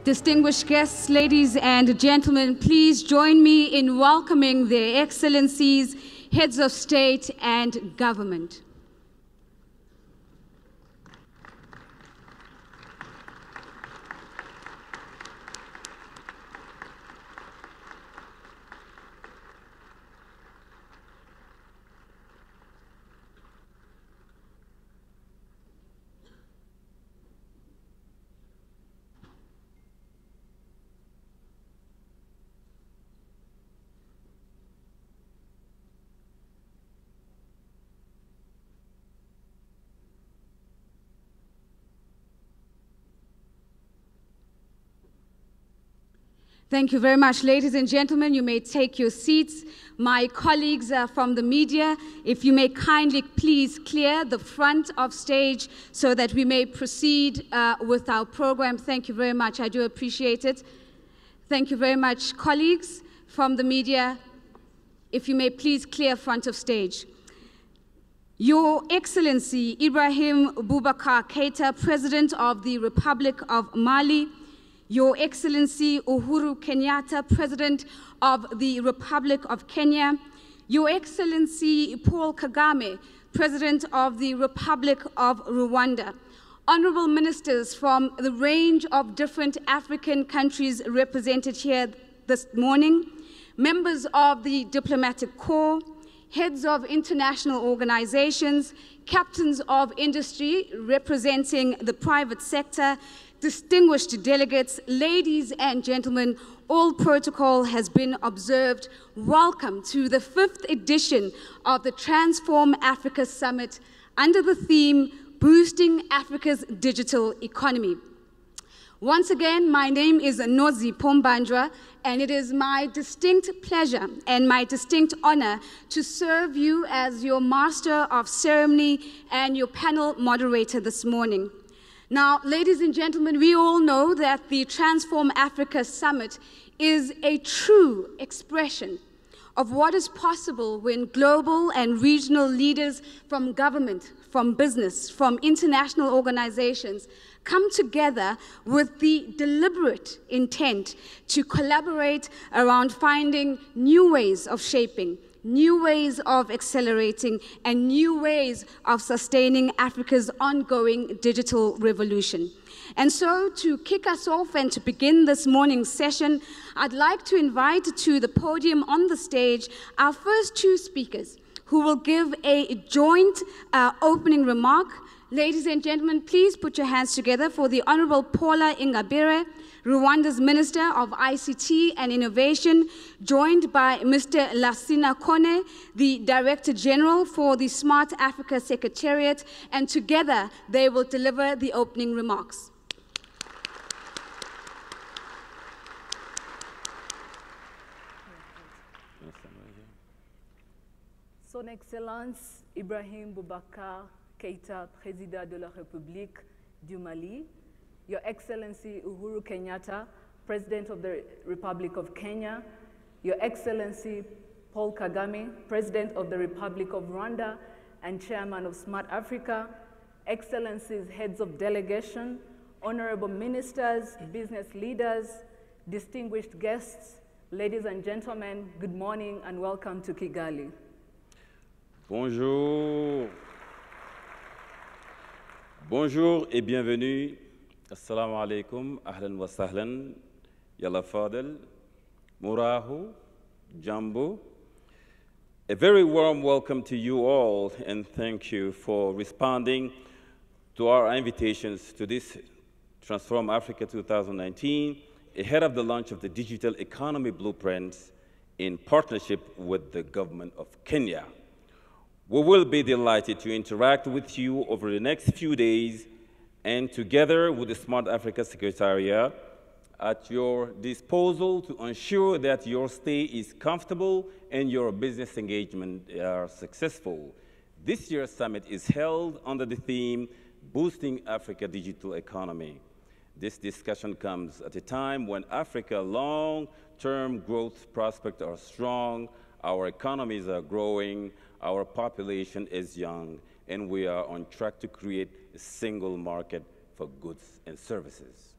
Distinguished guests, ladies and gentlemen, please join me in welcoming their excellencies, heads of state and government. Thank you very much, ladies and gentlemen. You may take your seats. My colleagues from the media, if you may kindly please clear the front of stage so that we may proceed with our program. Thank you very much. I do appreciate it. Thank you very much, colleagues from the media. If you may please clear front of stage. Your Excellency Ibrahim Boubacar Keita, President of the Republic of Mali, Your Excellency Uhuru Kenyatta, President of the Republic of Kenya, Your Excellency Paul Kagame, President of the Republic of Rwanda, honorable ministers from the range of different African countries represented here this morning, members of the diplomatic corps, heads of international organizations, captains of industry representing the private sector, distinguished delegates, ladies and gentlemen, all protocol has been observed. Welcome to the 5th edition of the Transform Africa Summit under the theme, Boosting Africa's Digital Economy. Once again, my name is Nozi Pombandra, and it is my distinct pleasure and my distinct honor to serve you as your Master of Ceremony and your panel moderator this morning. Now, ladies and gentlemen, we all know that the Transform Africa Summit is a true expression of what is possible when global and regional leaders from government, from business, from international organizations come together with the deliberate intent to collaborate around finding new ways of shaping, new ways of accelerating, and new ways of sustaining Africa's ongoing digital revolution. And so, to kick us off and to begin this morning's session, I'd like to invite to the podium on the stage our first two speakers, who will give a joint opening remark. Ladies and gentlemen, please put your hands together for the Honorable Paula Ingabire, Rwanda's Minister of ICT and Innovation, joined by Mr. Lassina Kone, the Director General for the Smart Africa Secretariat, and together they will deliver the opening remarks. Son Excellence Ibrahim Boubacar Keita, Président de la République du Mali, Your Excellency Uhuru Kenyatta, President of the Republic of Kenya, Your Excellency Paul Kagame, President of the Republic of Rwanda and Chairman of Smart Africa, Excellencies, Heads of Delegation, Honorable Ministers, business leaders, distinguished guests, ladies and gentlemen, good morning and welcome to Kigali. Bonjour. Bonjour et bienvenue. Assalamu alaikum, ahlan wa sahlan, yalla fadel, murahu, jambo. A very warm welcome to you all, and thank you for responding to our invitations to this Transform Africa 2019, ahead of the launch of the Digital Economy Blueprints in partnership with the government of Kenya. We will be delighted to interact with you over the next few days, and together with the Smart Africa Secretariat, at your disposal to ensure that your stay is comfortable and your business engagement are successful. This year's summit is held under the theme, Boosting Africa Digital Economy. This discussion comes at a time when Africa's long-term growth prospects are strong, our economies are growing, our population is young, and we are on track to create a single market for goods and services.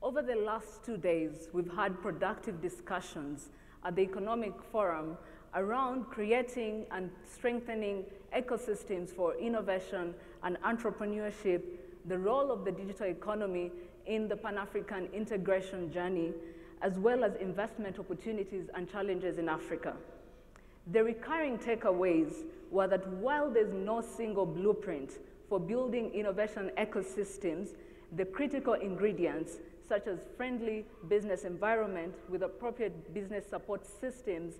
Over the last 2 days, we've had productive discussions at the Economic Forum around creating and strengthening ecosystems for innovation and entrepreneurship, the role of the digital economy in the Pan-African integration journey, as well as investment opportunities and challenges in Africa. The recurring takeaways were that while there's no single blueprint for building innovation ecosystems, the critical ingredients, such as friendly business environment with appropriate business support systems,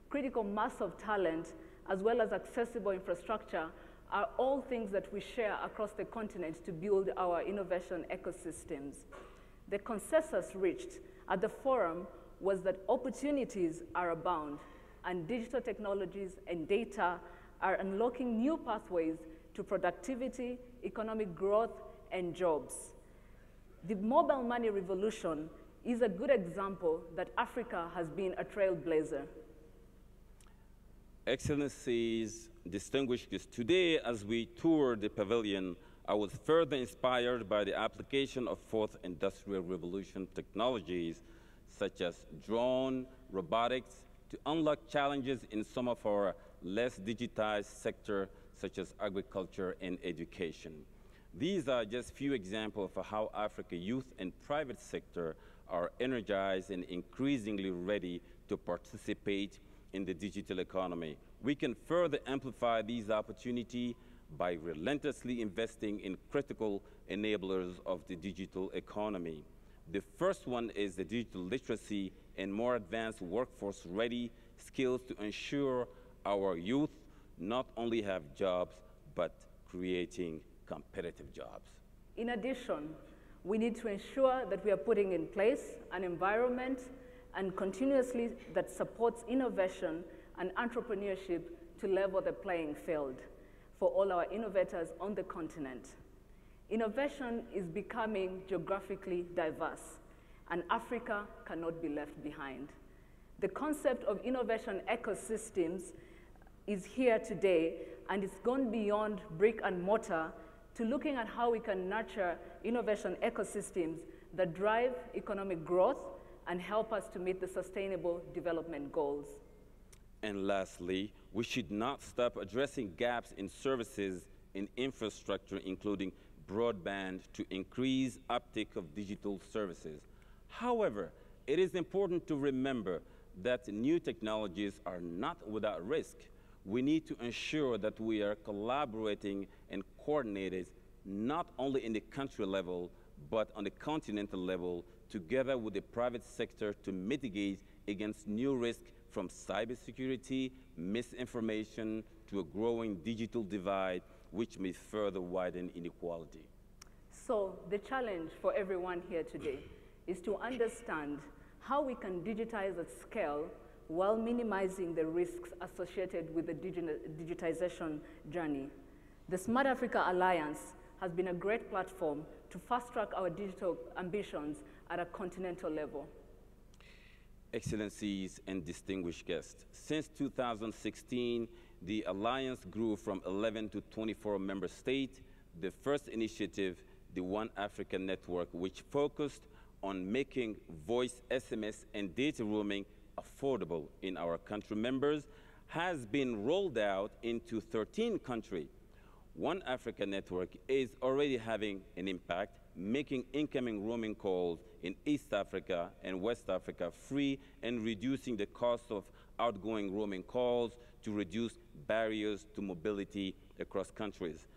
critical mass of talent, as well as accessible infrastructure, are all things that we share across the continent to build our innovation ecosystems. The consensus reached at the forum was that opportunities are abound, and digital technologies and data are unlocking new pathways to productivity, economic growth, and jobs. The mobile money revolution is a good example that Africa has been a trailblazer. Excellencies, distinguished guests, today as we tour the pavilion, I was further inspired by the application of fourth industrial revolution technologies such as drone, robotics, to unlock challenges in some of our less digitized sectors such as agriculture and education. These are just few examples of how Africa youth and private sector are energized and increasingly ready to participate in the digital economy. We can further amplify these opportunities by relentlessly investing in critical enablers of the digital economy. The first one is the digital literacy and more advanced workforce-ready skills to ensure our youth not only have jobs, but creating competitive jobs. In addition, we need to ensure that we are putting in place an environment and continuously that supports innovation and entrepreneurship to level the playing field for all our innovators on the continent. Innovation is becoming geographically diverse, and Africa cannot be left behind. The concept of innovation ecosystems is here today, and it's gone beyond brick and mortar to looking at how we can nurture innovation ecosystems that drive economic growth and help us to meet the Sustainable Development Goals. And lastly, we should not stop addressing gaps in services in infrastructure, including broadband, to increase uptake of digital services. However, it is important to remember that new technologies are not without risk. We need to ensure that we are collaborating and coordinated not only in the country level, but on the continental level, together with the private sector to mitigate against new risks from cybersecurity, misinformation, to a growing digital divide, which may further widen inequality. So the challenge for everyone here today is to understand how we can digitize at scale while minimizing the risks associated with the digitization journey. The Smart Africa Alliance has been a great platform to fast-track our digital ambitions at a continental level. Excellencies and distinguished guests, since 2016, the Alliance grew from 11 to 24 member states. The first initiative, the One Africa Network, which focused on making voice, SMS, and data roaming affordable in our country members, has been rolled out into 13 countries. One Africa Network is already having an impact, making incoming roaming calls in East Africa and West Africa free and reducing the cost of outgoing roaming calls to reduce barriers to mobility across countries.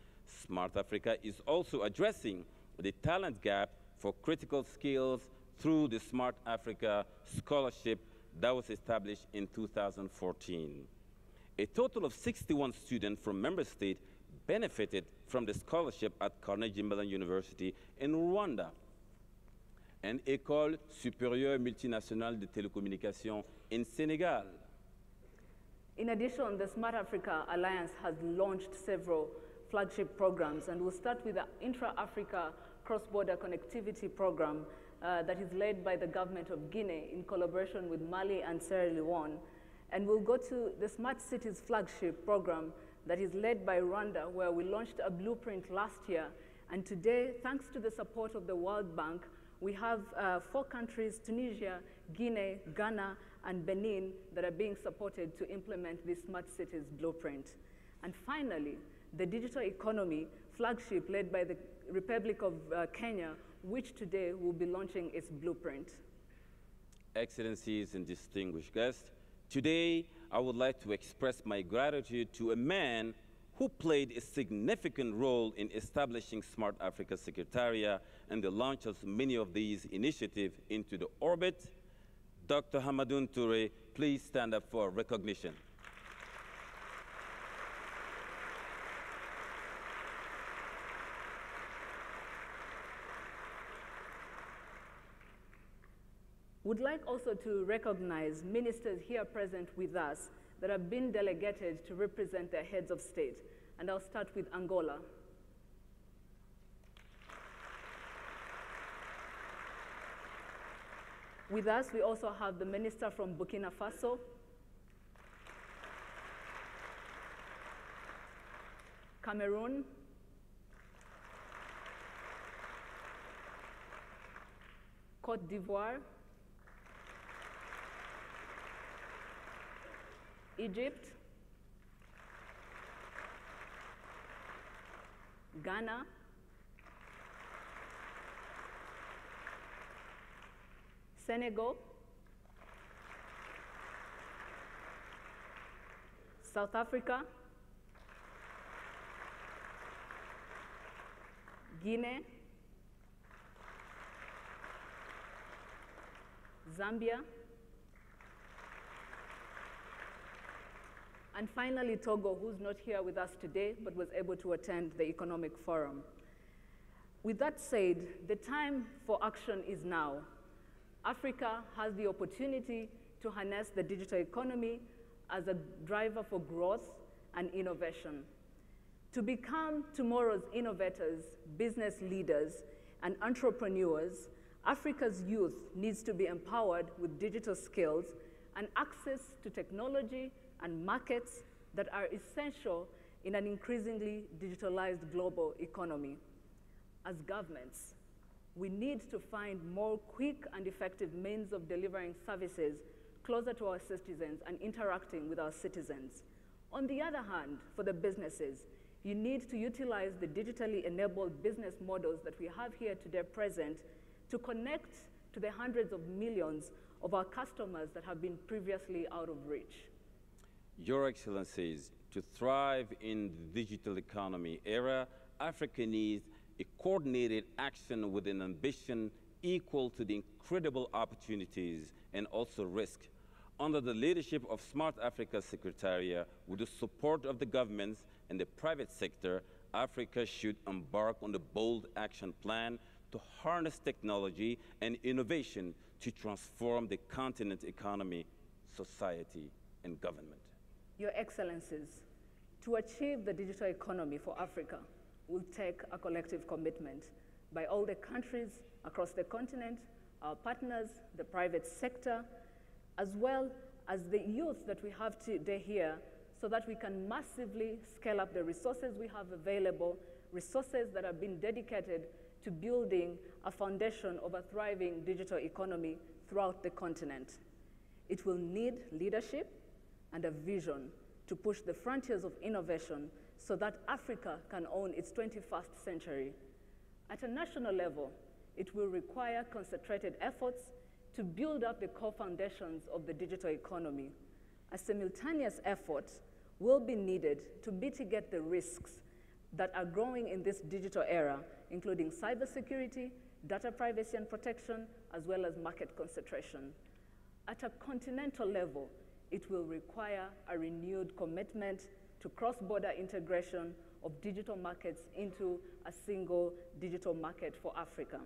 Smart Africa is also addressing the talent gap for critical skills through the Smart Africa Scholarship that was established in 2014. A total of 61 students from member states benefited from the scholarship at Carnegie Mellon University in Rwanda, and École Supérieure Multinationale de Télécommunications in Senegal. In addition, the Smart Africa Alliance has launched several flagship programs, and we'll start with the Intra-Africa Cross-Border Connectivity Program that is led by the government of Guinea in collaboration with Mali and Sierra Leone. And we'll go to the Smart Cities Flagship Program that is led by Rwanda, where we launched a blueprint last year. And today, thanks to the support of the World Bank, we have 4 countries, Tunisia, Guinea, Ghana, and Benin, that are being supported to implement this smart cities blueprint. And finally, the digital economy flagship led by the Republic of Kenya, which today will be launching its blueprint. Excellencies and distinguished guests, today I would like to express my gratitude to a man who played a significant role in establishing Smart Africa Secretariat and the launch of many of these initiatives into the orbit. Dr. Hamadoun Touré, please stand up for recognition. Would like also to recognize ministers here present with us that have been delegated to represent their heads of state. And I'll start with Angola. With us, we also have the minister from Burkina Faso, Cameroon, Côte d'Ivoire, Egypt, Ghana, Senegal, South Africa, Guinea, Zambia, and finally Togo, who's not here with us today, but was able to attend the Economic Forum. With that said, the time for action is now. Africa has the opportunity to harness the digital economy as a driver for growth and innovation. To become tomorrow's innovators, business leaders, and entrepreneurs, Africa's youth needs to be empowered with digital skills and access to technology and markets that are essential in an increasingly digitalized global economy. As governments, we need to find more quick and effective means of delivering services closer to our citizens and interacting with our citizens. On the other hand, for the businesses, you need to utilize the digitally enabled business models that we have here today present to connect to the hundreds of millions of our customers that have been previously out of reach. Your Excellencies, to thrive in the digital economy era, Africa needs a coordinated action with an ambition equal to the incredible opportunities and also risk. Under the leadership of Smart Africa Secretariat, with the support of the governments and the private sector, Africa should embark on a bold action plan to harness technology and innovation to transform the continent's economy, society, and government. Your Excellencies, to achieve the digital economy for Africa will take a collective commitment by all the countries across the continent, our partners, the private sector, as well as the youth that we have today here, so that we can massively scale up the resources we have available, resources that have been dedicated to building a foundation of a thriving digital economy throughout the continent. It will need leadership and a vision to push the frontiers of innovation so that Africa can own its 21st century. At a national level, it will require concentrated efforts to build up the core foundations of the digital economy. A simultaneous effort will be needed to mitigate the risks that are growing in this digital era, including cybersecurity, data privacy and protection, as well as market concentration. At a continental level, it will require a renewed commitment to cross-border integration of digital markets into a single digital market for Africa.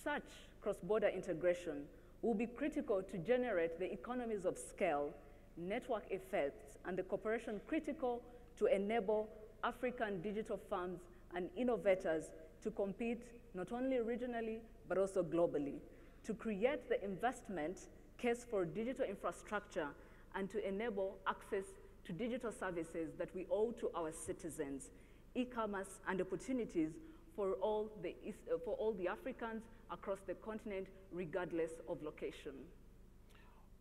Such cross-border integration will be critical to generate the economies of scale, network effects, and the cooperation critical to enable African digital firms and innovators to compete not only regionally, but also globally, to create the investment case for digital infrastructure and to enable access to digital services that we owe to our citizens, e-commerce and opportunities for all the Africans across the continent, regardless of location.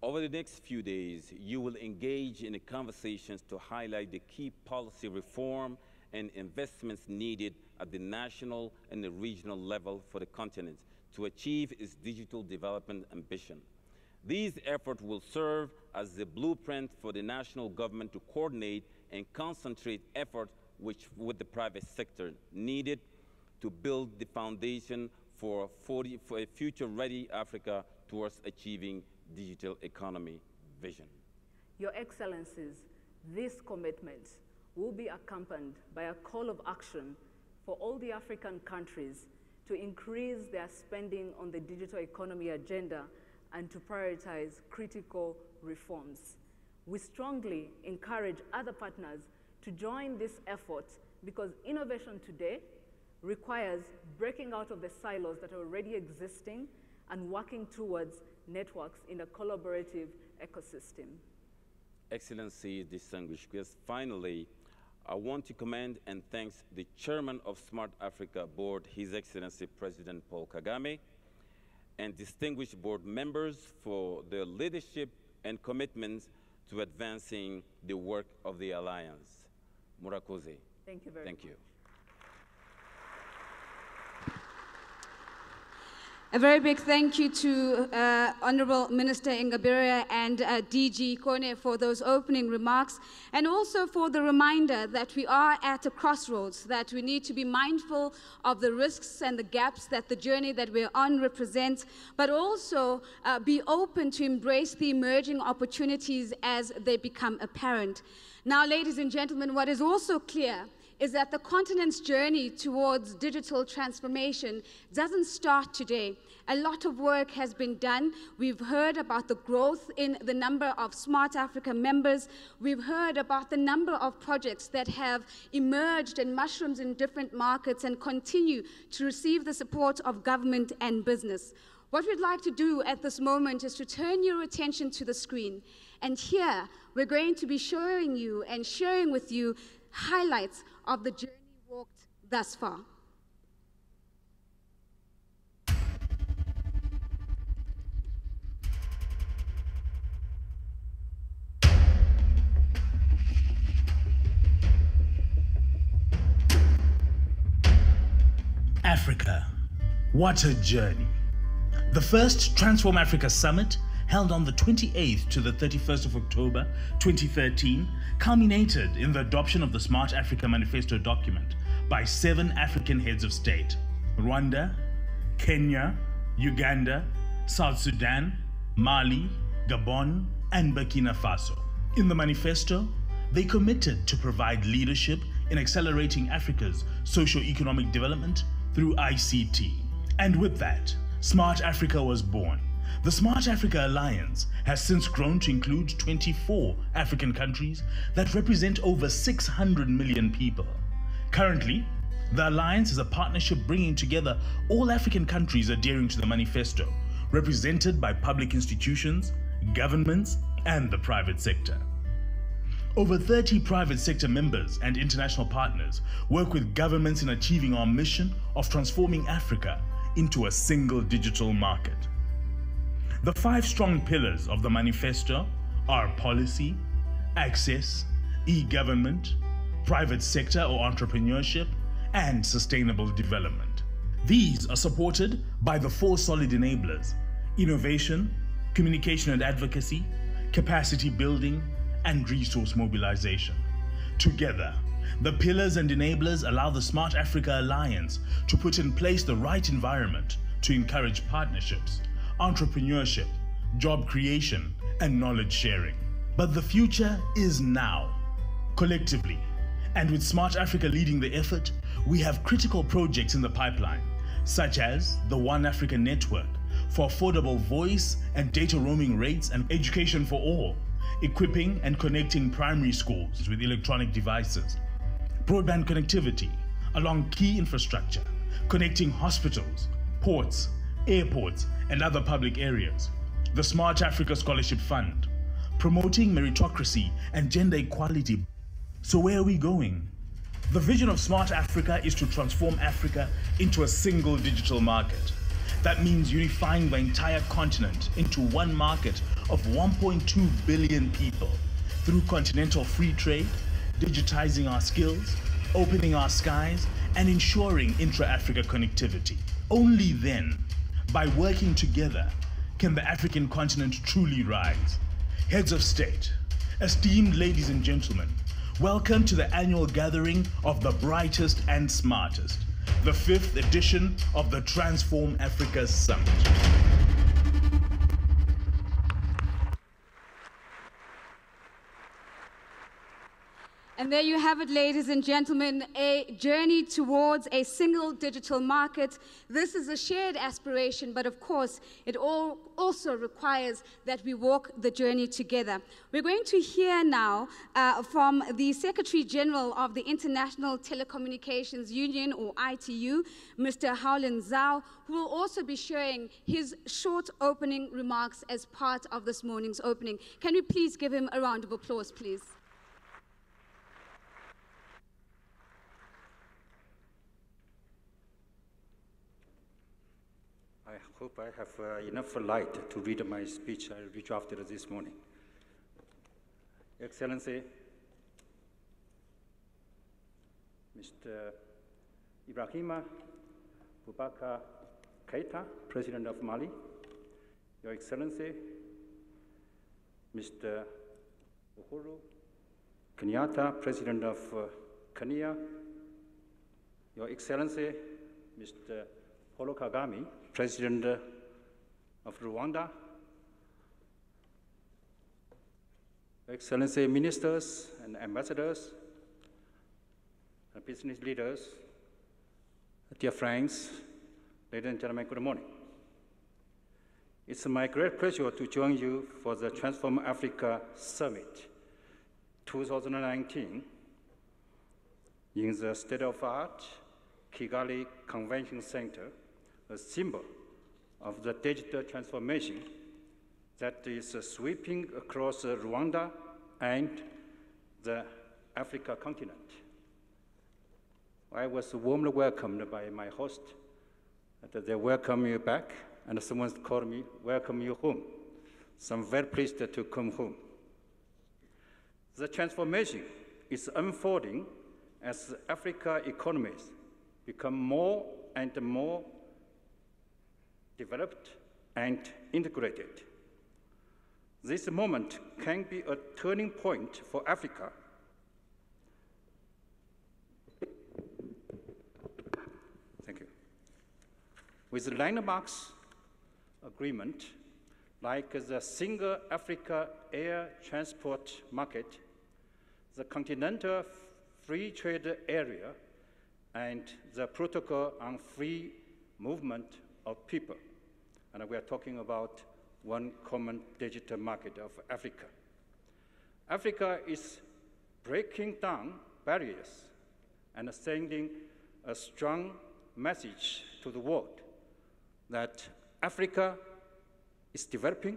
Over the next few days, you will engage in the conversations to highlight the key policy reform and investments needed at the national and the regional level for the continent to achieve its digital development ambition. These efforts will serve as the blueprint for the national government to coordinate and concentrate efforts with the private sector needed to build the foundation for a future-ready Africa towards achieving digital economy vision. Your Excellencies, these commitments will be accompanied by a call of action for all the African countries to increase their spending on the digital economy agenda and to prioritize critical reforms. We strongly encourage other partners to join this effort because innovation today requires breaking out of the silos that are already existing and working towards networks in a collaborative ecosystem. Excellencies, distinguished guests, finally, I want to commend and thank the Chairman of Smart Africa Board, His Excellency President Paul Kagame, and distinguished board members for their leadership and commitments to advancing the work of the Alliance. Murakoze. Thank you very much. Thank you. A very big thank you to Honorable Minister Ingabire and DG Kone for those opening remarks, and also for the reminder that we are at a crossroads, that we need to be mindful of the risks and the gaps that the journey that we're on represents, but also be open to embrace the emerging opportunities as they become apparent. Now, ladies and gentlemen, what is also clear is that the continent's journey towards digital transformation doesn't start today. A lot of work has been done. We've heard about the growth in the number of Smart Africa members. We've heard about the number of projects that have emerged and mushroomed in different markets and continue to receive the support of government and business. What we'd like to do at this moment is to turn your attention to the screen. And here, we're going to be showing you and sharing with you highlights of the journey walked thus far. Africa, what a journey. The first Transform Africa Summit, held on the 28th to the 31st of October 2013, culminated in the adoption of the Smart Africa Manifesto document by 7 African heads of state: Rwanda, Kenya, Uganda, South Sudan, Mali, Gabon, and Burkina Faso. In the manifesto, they committed to provide leadership in accelerating Africa's socio-economic development through ICT. And with that, Smart Africa was born. The Smart Africa Alliance has since grown to include 24 African countries that represent over 600 million people. Currently, the Alliance is a partnership bringing together all African countries adhering to the manifesto, represented by public institutions, governments, and the private sector. Over 30 private sector members and international partners work with governments in achieving our mission of transforming Africa into a single digital market. The 5 strong pillars of the manifesto are policy, access, e-government, private sector or entrepreneurship, and sustainable development. These are supported by the 4 solid enablers: innovation, communication and advocacy, capacity building, and resource mobilization. Together, the pillars and enablers allow the Smart Africa Alliance to put in place the right environment to encourage partnerships, entrepreneurship, job creation, and knowledge sharing. But the future is now. Collectively, and with Smart Africa leading the effort, we have critical projects in the pipeline, such as the One Africa Network for affordable voice and data roaming rates and education for all, equipping and connecting primary schools with electronic devices, broadband connectivity along key infrastructure, connecting hospitals, ports, airports, and other public areas, the Smart Africa Scholarship Fund, promoting meritocracy and gender equality. So where are we going? The vision of Smart Africa is to transform Africa into a single digital market. That means unifying the entire continent into one market of 1.2 billion people through continental free trade, digitizing our skills, opening our skies, and ensuring intra-Africa connectivity. Only then, by working together, can the African continent truly rise. Heads of state, esteemed ladies and gentlemen, welcome to the annual gathering of the brightest and smartest, the 5th edition of the Transform Africa Summit. And there you have it, ladies and gentlemen, a journey towards a single digital market. This is a shared aspiration, but of course, it also requires that we walk the journey together. We're going to hear now from the Secretary General of the International Telecommunications Union, or ITU, Mr. Howlin Zhao, who will also be sharing his short opening remarks as part of this morning's opening. Can we please give him a round of applause, please? I hope I have enough light to read my speech I redrafted this morning. Excellency, Mr. Ibrahima Boubacar Keita, President of Mali, Your Excellency, Mr. Uhuru Kenyatta, President of Kenya, Your Excellency, Mr. Paul Kagame, President of Rwanda, Excellency Ministers and Ambassadors, and business leaders, dear friends, ladies and gentlemen, good morning. It's my great pleasure to join you for the Transform Africa Summit 2019 in the state-of-the-art Kigali Convention Center, a symbol of the digital transformation that is sweeping across Rwanda and the Africa continent. I was warmly welcomed by my host. They welcome you back, and someone called me, welcome you home. So I'm very pleased to come home. The transformation is unfolding as Africa economies become more and more developed and integrated. This moment can be a turning point for Africa. Thank you. With the landmarks agreement, like the Single Africa Air Transport Market, the Continental Free Trade Area, and the Protocol on Free Movement of People. And we are talking about one common digital market of Africa. Africa is breaking down barriers and sending a strong message to the world that Africa is developing,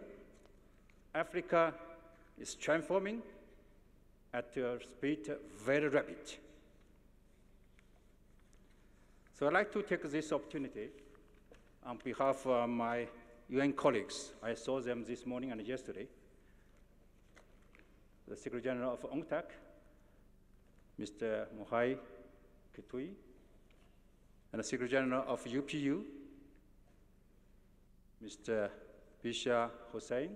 Africa is transforming at a speed very rapid. So I'd like to take this opportunity on behalf of my UN colleagues. I saw them this morning and yesterday. The Secretary General of UNCTAD, Mr. Mohai Kitui, and the Secretary General of UPU, Mr. Bisha Hussain,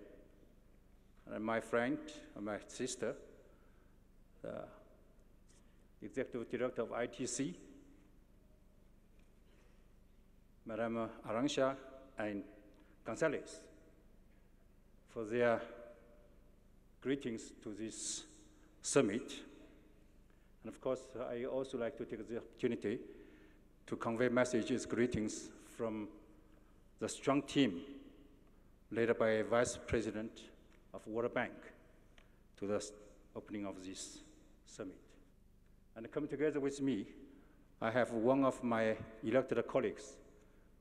and my friend, and my sister, the Executive Director of ITC, Madam Aransha and Gonzalez, for their greetings to this summit. And of course, I also like to take the opportunity to convey messages, greetings from the strong team led by Vice President of World Bank to the opening of this summit. And come together with me, I have one of my elected colleagues,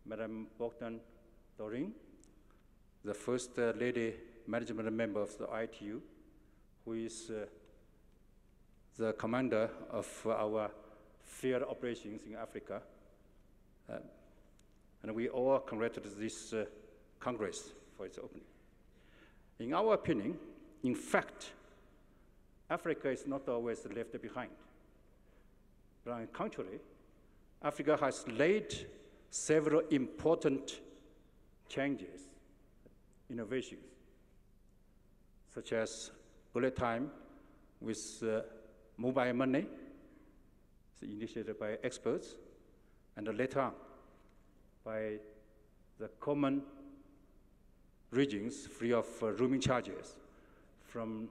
Madam Bogdan Dorin, the first lady management member of the ITU, who is the commander of our field operations in Africa. And we all congratulate this Congress for its opening. In our opinion, in fact, Africa is not always left behind. But on the contrary, Africa has laid several important changes, innovations, such as early time with mobile money, initiated by experts, and later on by the common regions free of roaming charges from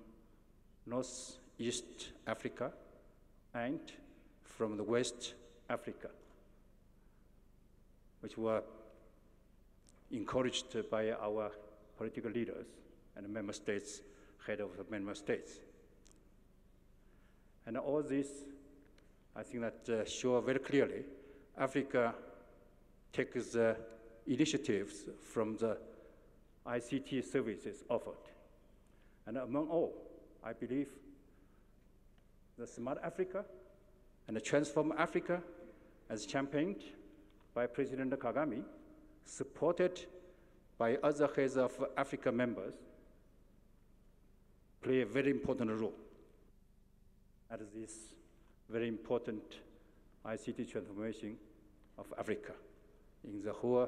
Northeast Africa and from the West Africa, which were encouraged by our political leaders and member states, head of the member states. And all this, I think that show very clearly, Africa takes initiatives from the ICT services offered. And among all, I believe the Smart Africa and the Transform Africa, as championed by President Kagame, supported by other heads of Africa members, play a very important role at this very important ICT transformation of Africa in the whole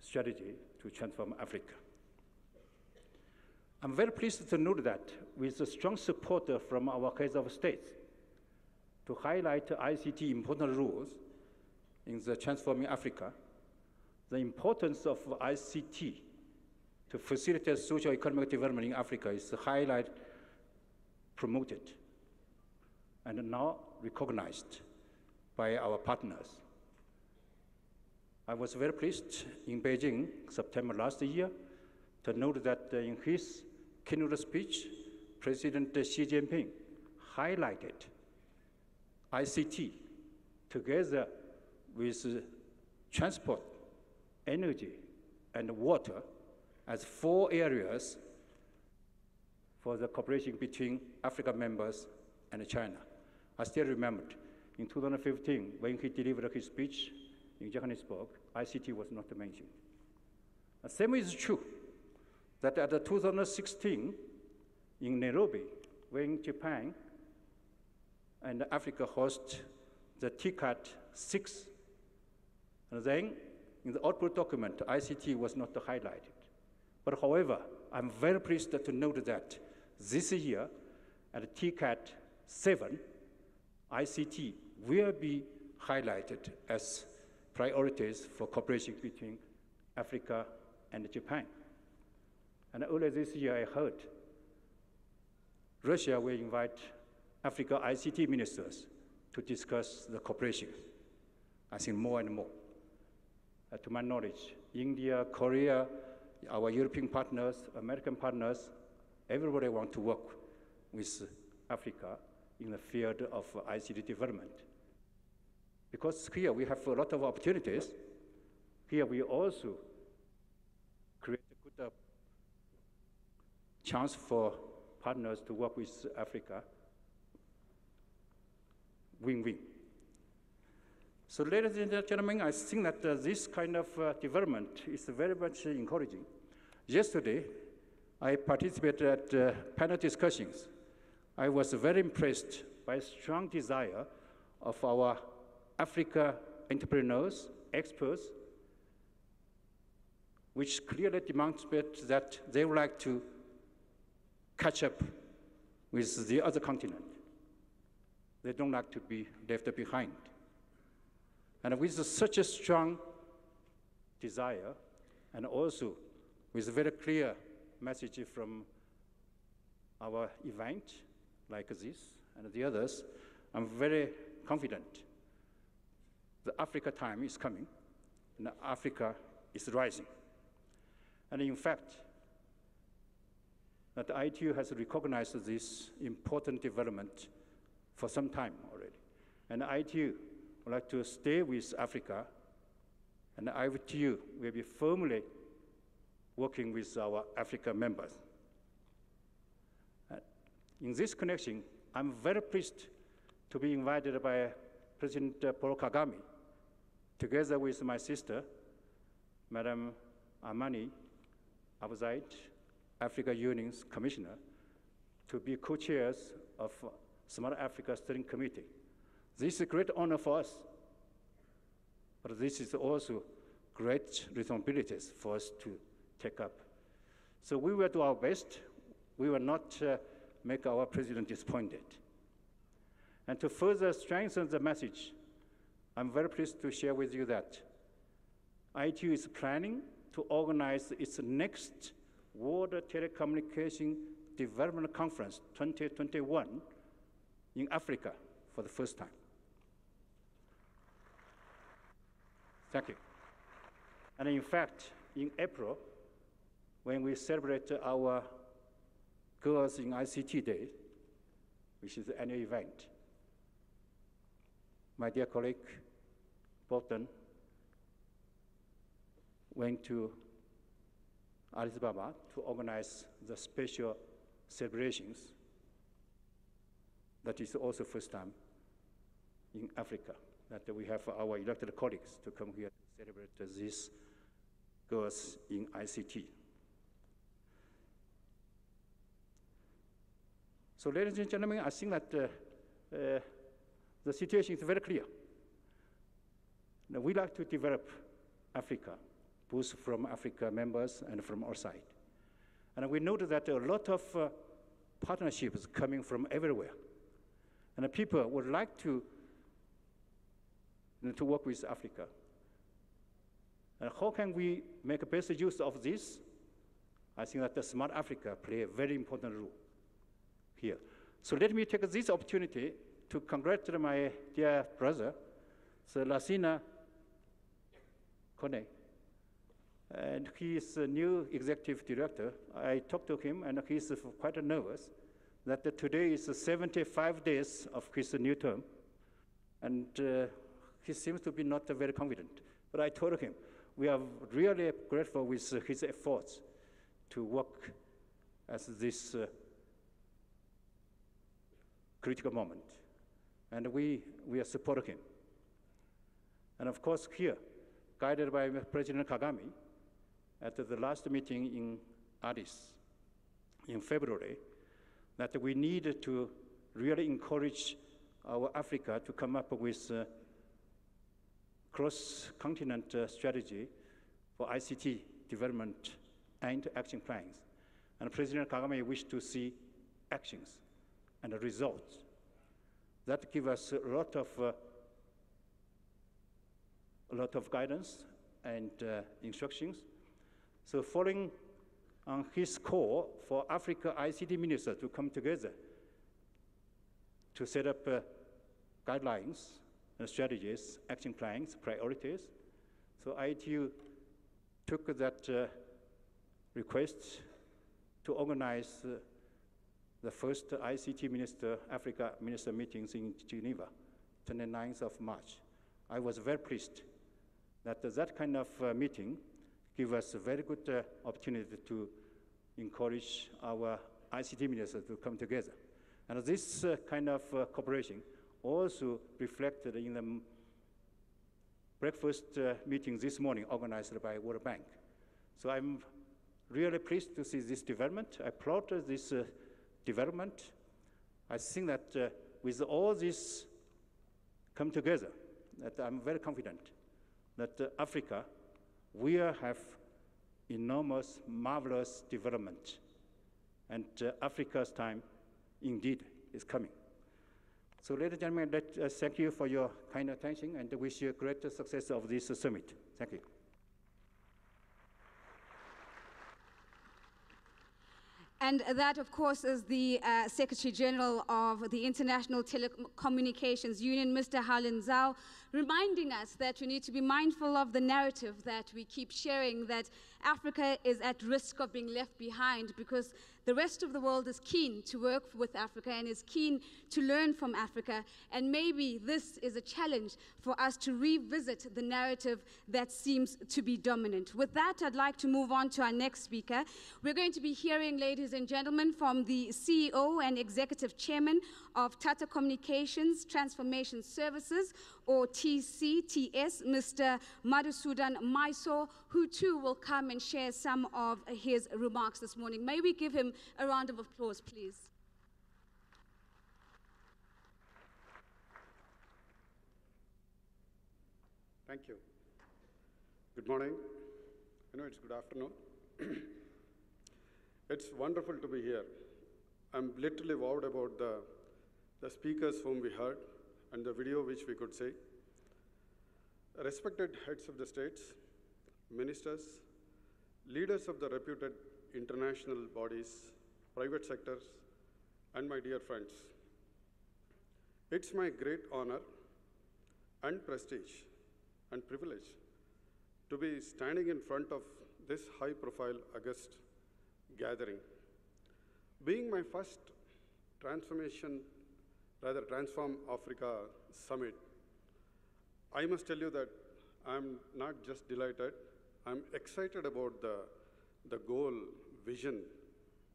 strategy to transform Africa. I'm very pleased to note that with the strong support from our heads of states to highlight ICT important roles in the transforming Africa, the importance of ICT to facilitate socio-economic development in Africa is highlighted, promoted, and now recognized by our partners. I was very pleased in Beijing, September last year, to note that in his keynote speech, President Xi Jinping highlighted ICT together with transport, energy, and water as 4 areas for the cooperation between Africa members and China. I still remembered in 2015, when he delivered his speech in Johannesburg, ICT was not mentioned. The same is true that at the 2016 in Nairobi, when Japan and Africa host the TAS6, and then in the output document, ICT was not highlighted. But however, I'm very pleased to note that this year at TAS7, ICT will be highlighted as priorities for cooperation between Africa and Japan. And earlier this year, I heard Russia will invite Africa ICT ministers to discuss the cooperation. I think more and more. To my knowledge, India, Korea, our European partners, American partners, everybody wants to work with Africa in the field of ICT development. Because here we have a lot of opportunities. Here we also create a good chance for partners to work with Africa. Win-win. So ladies and gentlemen, I think that this kind of development is very much encouraging. Yesterday, I participated at panel discussions. I was very impressed by a strong desire of our Africa entrepreneurs, experts, which clearly demonstrate that they would like to catch up with the other continent. They don't like to be left behind. And with such a strong desire, and also with a very clear message from our event, like this and the others, I'm very confident the Africa time is coming, and Africa is rising. And in fact, that the ITU has recognized this important development for some time already. And the ITU would like to stay with Africa, and the ITU will be firmly working with our Africa members. In this connection, I'm very pleased to be invited by President Paul Kagame, together with my sister, Madam Amani Abuzaid, Africa Union's Commissioner, to be co-chairs of Smart Africa Steering Committee. This is a great honor for us, but this is also great responsibilities for us to take up. So we will do our best. We will not make our president disappointed. And to further strengthen the message, I'm very pleased to share with you that ITU is planning to organize its next World Telecommunication Development Conference 2021 in Africa for the first time. Thank you. And in fact, in April, when we celebrate our Girls in ICT Day, which is the annual event, my dear colleague, Bolton, went to Addis Ababa to organize the special celebrations. That is also first time in Africa that we have our elected colleagues to come here to celebrate these Girls in ICT. So ladies and gentlemen, I think that the situation is very clear. Now, we like to develop Africa, both from Africa members and from our side. And we noted that a lot of partnerships coming from everywhere. And people would like to work with Africa. And how can we make best use of this? I think that the Smart Africa play a very important role here. So let me take this opportunity to congratulate my dear brother, Sir Lassina Kone. And he is a new executive director. I talked to him, and he's quite nervous that today is 75 days of his new term. And he seems to be not very confident. But I told him, we are really grateful with his efforts to work at this critical moment. And we are supporting him. And of course, here, guided by President Kagame, at the last meeting in Addis in February, that we need to really encourage our Africa to come up with cross-continent strategy for ICT development and action plans. And President Kagame wished to see actions and results. That give us a lot of guidance and instructions. So following on his call for Africa ICT ministers to come together to set up guidelines and strategies, action plans, priorities. So ITU took that request to organize the first ICT minister, Africa minister meetings in Geneva, 29th of March. I was very pleased that that kind of meeting give us a very good opportunity to encourage our ICT ministers to come together. And this kind of cooperation also reflected in the breakfast meeting this morning organized by World Bank. So I'm really pleased to see this development. I applaud this development. I think that with all this come together, that I'm very confident that Africa will have enormous, marvelous development. And Africa's time, indeed, is coming. So, ladies and gentlemen, thank you for your kind attention and wish you great success of this summit. Thank you. And that, of course, is the Secretary General of the International Telecommunications Union, Mr. Harlan Zhao, reminding us that we need to be mindful of the narrative that we keep sharing, that Africa is at risk of being left behind because the rest of the world is keen to work with Africa and is keen to learn from Africa. And maybe this is a challenge for us to revisit the narrative that seems to be dominant. With that, I'd like to move on to our next speaker. We're going to be hearing, ladies and gentlemen, from the CEO and Executive Chairman of Tata Communications Transformation Services, or TCTS, Mr. Madhusudan Mysore, who too will come and share some of his remarks this morning. May we give him a round of applause, please. Thank you. Good morning. I know it's good afternoon. It's wonderful to be here. I'm literally wowed about the speakers whom we heard and the video which we could see. Respected heads of the states, ministers, leaders of the reputed international bodies, private sectors, and my dear friends. It's my great honor and prestige and privilege to be standing in front of this high-profile august gathering. Being my first Transform Africa Summit, I must tell you that I'm not just delighted, I'm excited about the goal, vision,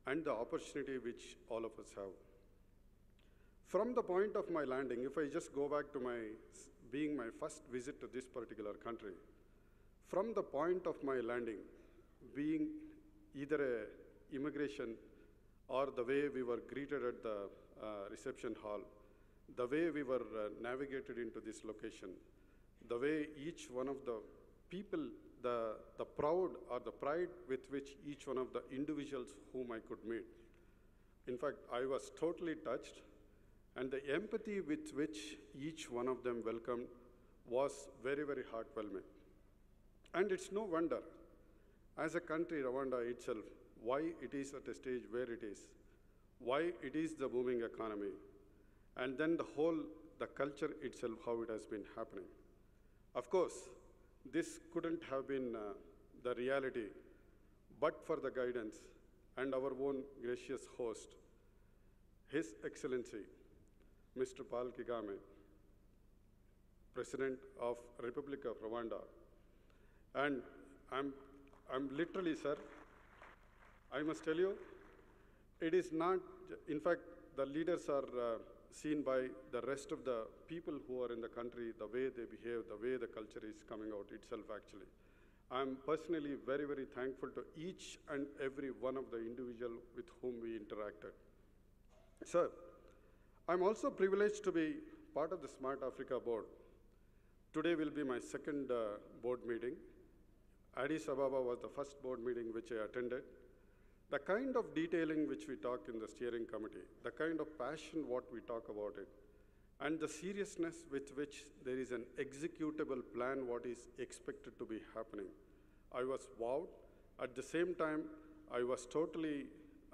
and the opportunity which all of us have. From the point of my landing, if I just go back to being my first visit to this particular country, from the point of my landing, being either an immigration or the way we were greeted at the reception hall, the way we were navigated into this location, the way each one of the people, the pride with which each one of the individuals whom I could meet. In fact, I was totally touched, and the empathy with which each one of them welcomed was very, very heartwarming. And it's no wonder, as a country, Rwanda itself, why it is at a stage where it is, why it is the booming economy, and then the culture itself, how it has been happening. Of course, this couldn't have been the reality, but for the guidance and our own gracious host, His Excellency, Mr. Paul Kagame, President of Republic of Rwanda. And I'm literally, sir, I must tell you, it is not, in fact, the leaders are seen by the rest of the people who are in the country, the way they behave, the way the culture is coming out itself, actually. I'm personally very, very thankful to each and every one of the individuals with whom we interacted. Sir, I'm also privileged to be part of the Smart Africa board. Today will be my second board meeting. Addis Ababa was the first board meeting which I attended. The kind of detailing which we talk in the steering committee, the kind of passion what we talk about it, and the seriousness with which there is an executable plan what is expected to be happening. I was wowed. At the same time, I was totally,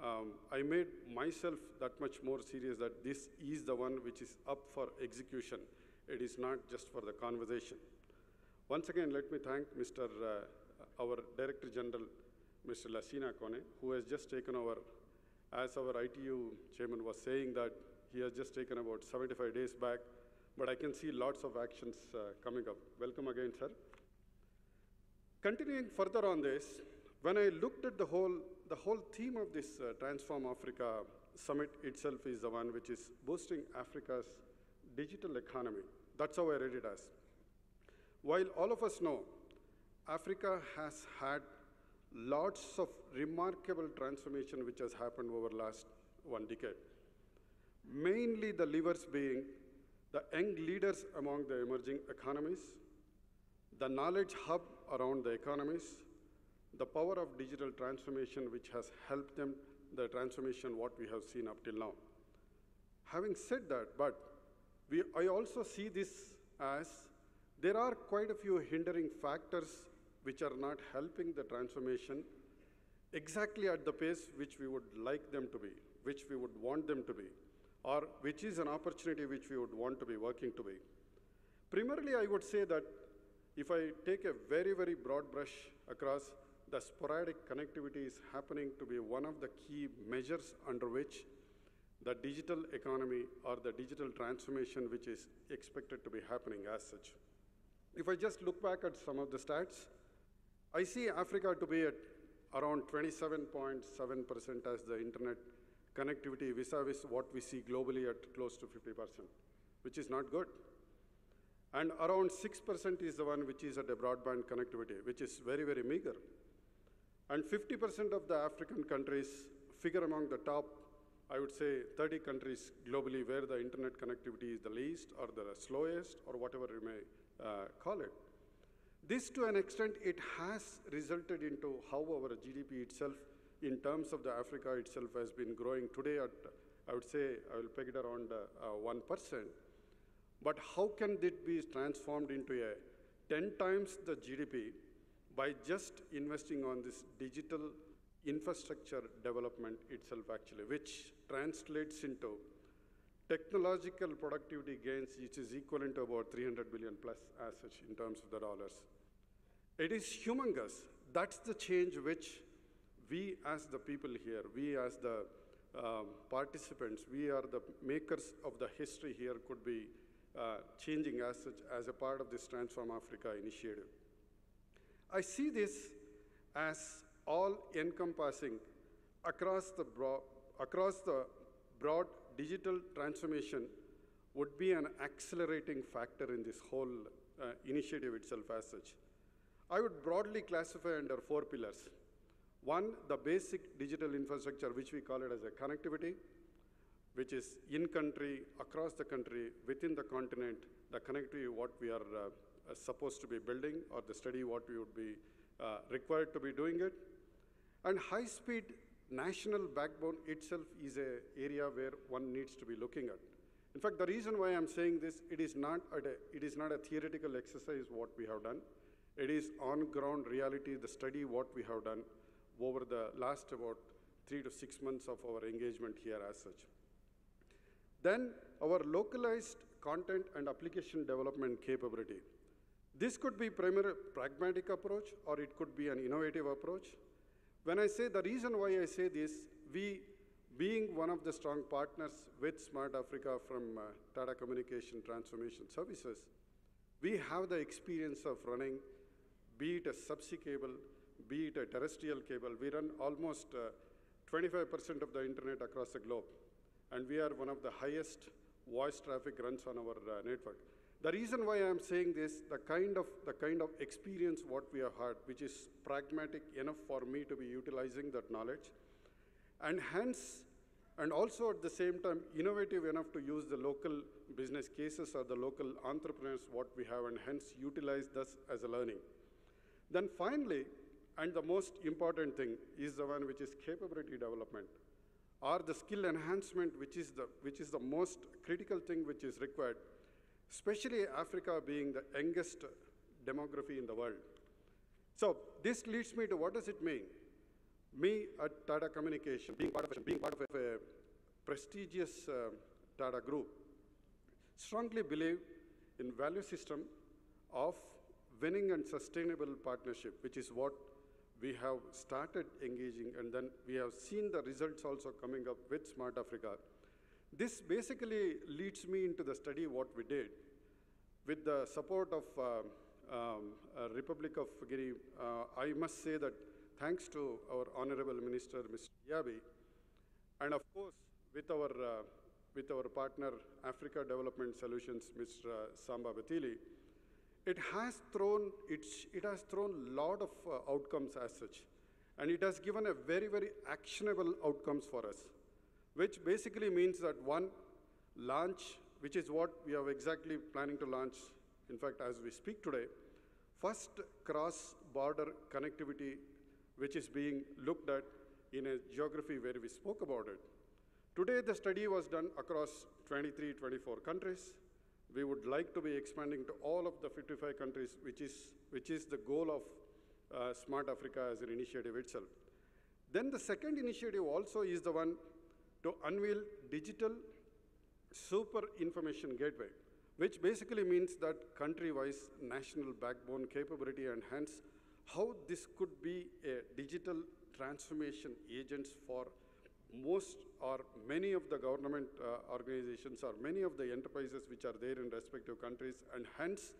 I made myself that much more serious that this is the one which is up for execution. It is not just for the conversation. Once again, let me thank our Director General, Mr. Lassina Kone, who has just taken over, as our ITU chairman was saying that he has just taken about 75 days back, but I can see lots of actions coming up. Welcome again, sir. Continuing further on this, when I looked at the whole theme of this Transform Africa Summit itself is the one which is boosting Africa's digital economy. That's how I read it as. While all of us know, Africa has had lots of remarkable transformation which has happened over the last 1 decade. Mainly the levers being the young leaders among the emerging economies, the knowledge hub around the economies, the power of digital transformation which has helped them, the transformation what we have seen up till now. Having said that, I also see this as there are quite a few hindering factors which are not helping the transformation exactly at the pace which we would like them to be, which we would want them to be, or which is an opportunity which we would want to be working to be. Primarily, I would say that if I take a very, very broad brush across, the sporadic connectivity is happening to be one of the key measures under which the digital economy or the digital transformation which is expected to be happening as such. If I just look back at some of the stats, I see Africa to be at around 27.7% as the internet connectivity vis-a-vis what we see globally at close to 50%, which is not good. And around 6% is the one which is at a broadband connectivity, which is very, very meager. And 50% of the African countries figure among the top, I would say, 30 countries globally where the internet connectivity is the least or the slowest or whatever you may call it. This, to an extent, it has resulted into how our GDP itself, in terms of the Africa itself, has been growing today at, I would say, I will peg it around 1%. But how can it be transformed into a 10 times the GDP by just investing on this digital infrastructure development itself, actually, which translates into technological productivity gains, which is equivalent to about 300 billion plus as such in terms of the dollars. It is humongous. That's the change which we as the people here, we as the participants, we are the makers of the history here could be changing as such as a part of this Transform Africa initiative. I see this as all-encompassing across the broad digital transformation would be an accelerating factor in this whole initiative itself as such. I would broadly classify under 4 pillars. One, the basic digital infrastructure, which we call it as a connectivity, which is in-country, across the country, within the continent, the connectivity, what we are supposed to be building, or the study, what we would be required to be doing it. And high-speed national backbone itself is an area where one needs to be looking at. In fact, the reason why I'm saying this, it is not a theoretical exercise what we have done. It is on-ground reality, the study what we have done over the last about 3 to 6 months of our engagement here as such. Then our localized content and application development capability. This could be primarily pragmatic approach or it could be an innovative approach. When I say, the reason why I say this, we being one of the strong partners with Smart Africa from Tata Communication Transformation Services, we have the experience of running, be it a subsea cable, be it a terrestrial cable. We run almost 25% of the internet across the globe. And we are one of the highest voice traffic runs on our network. The reason why I'm saying this, the kind of experience what we have had, which is pragmatic enough for me to be utilizing that knowledge, and hence, and also at the same time, innovative enough to use the local business cases or the local entrepreneurs what we have, and hence utilize this as a learning. Then finally, and the most important thing is the one which is capability development, or the skill enhancement, which is the most critical thing which is required, especially Africa being the youngest demography in the world. So this leads me to what does it mean? Me at Tata Communication, being part of a prestigious Tata group, strongly believe in value system of winning and sustainable partnership, which is what we have started engaging, and then we have seen the results also coming up with Smart Africa. This basically leads me into the study what we did with the support of Republic of Guinea. I must say that thanks to our Honorable Minister, Mr. Yabi, and of course with our partner Africa Development Solutions, Mr. Samba Batili, it has thrown a lot of outcomes as such, and it has given a very, very actionable outcomes for us, which basically means that one, launch, which is what we are exactly planning to launch, in fact, as we speak today, first cross-border connectivity, which is being looked at in a geography where we spoke about it. Today, the study was done across 23, 24 countries. We would like to be expanding to all of the 55 countries, which is the goal of Smart Africa as an initiative itself. Then the second initiative also is the one to unveil digital super information gateway, which basically means that country-wise national backbone capability, and hence how this could be a digital transformation agents for most or many of the government organizations or many of the enterprises which are there in respective countries, and hence